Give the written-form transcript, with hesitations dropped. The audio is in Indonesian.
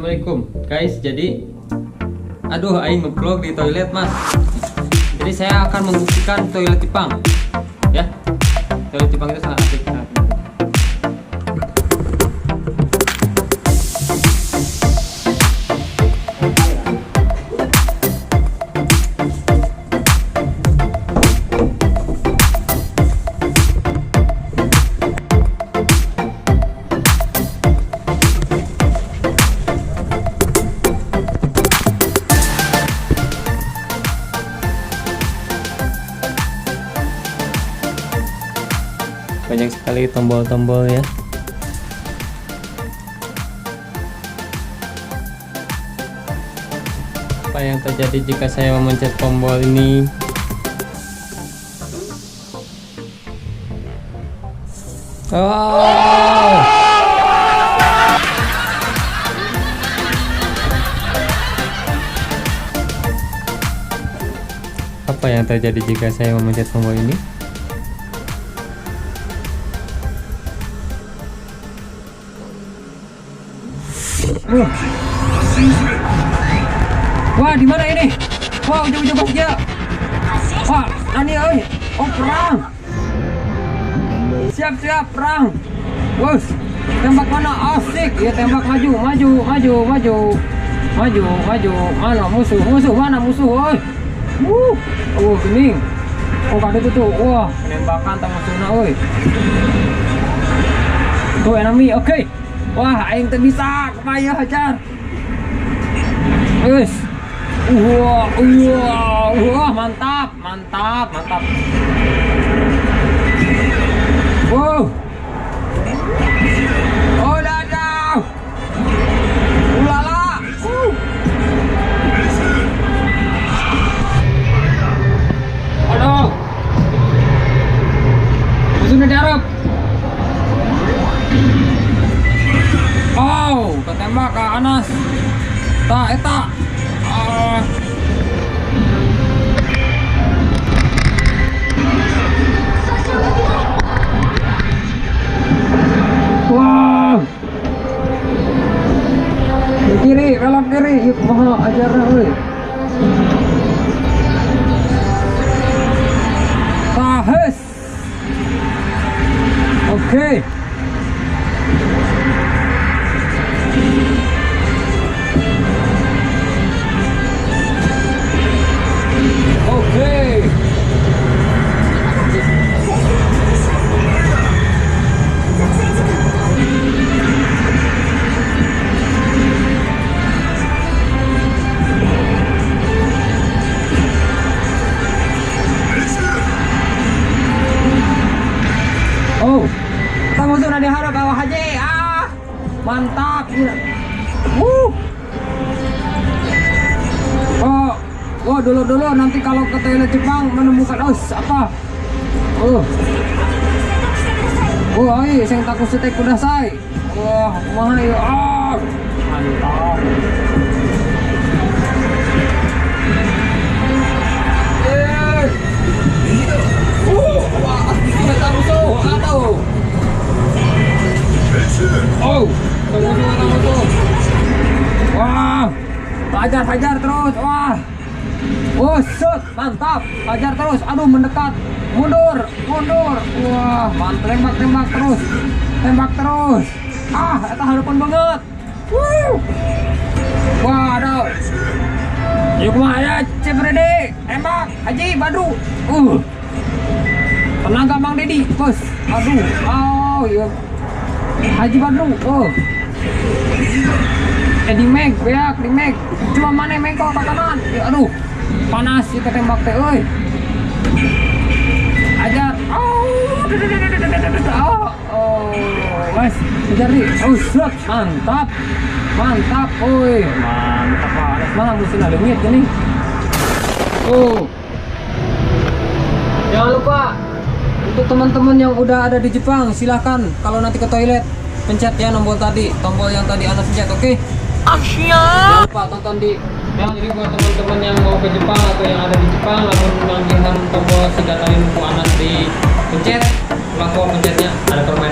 Assalamualaikum guys. Jadi aing nge-vlog di toilet mas. Jadi saya akan membuktikan toilet Jepang ya. Toilet Jepang itu sangat asik. Banyak sekali tombol-tombol ya. Apa yang terjadi jika saya memencet tombol ini? Oh! Apa yang terjadi jika saya memencet tombol ini? Wah, di mana ini? Wah, ujung-ujung saja. Wah, Nani oi. Oh, perang. Siap-siap perang. Wos, tembak mana? Asik. Ya tembak maju. Mana musuh? Mana musuh, oi? Oh, gini. Oh, kado tuh. Wah, penembakan tak musuhna, oi. Tuh enemy, oke. Wah, aing teh bisa, kepayah hajar. Wes. Wah, mantap. Wow. Oh, dadah. Ulala. Aduh. Musuhnya diarep. Oh, ketembak ke Anas. Eta. Wah. Ke kiri, belok kiri. Yuk, mohon ajarna euy. Tahes. Oke. Oh, kamu sudah diharap bawah aja. Mantap. Oh, dulu nanti kalau ke toilet Jepang menemukan apa? Ayo, saya takut setek kudasai. Wah, kumaha ieu? Mantap. Wah, hajar terus. Wah, shoot, mantap. Hajar terus. Aduh, mendekat. Mundur. Wah, mantap. Tembak terus. Eta harapan banget. Wah, aduh. Yuk kumaha Ceprede. Tembak. Haji Badru. Tenaga Mang Dedi, bos. Aduh. Iya. Haji Badru. Di Meg, beak di Meg. Cuma mana mengkol ke kanan. Ya, aduh. Panas kita tembak teh euy. Ajar. Mas, ajar nih. Shot, mantap. Mantap, Pak. Mana musuhna leungit gini. Jangan lupa untuk teman-teman yang udah ada di Jepang, silahkan kalau nanti ke toilet pencet ya tombol yang tadi Anas pencet, oke? Jangan lupa tonton di jadi buat teman-teman yang mau ke Jepang atau yang ada di Jepang, namun manggihan tombol segatalin ku Anas di pencet, langsung pencetnya ada permainan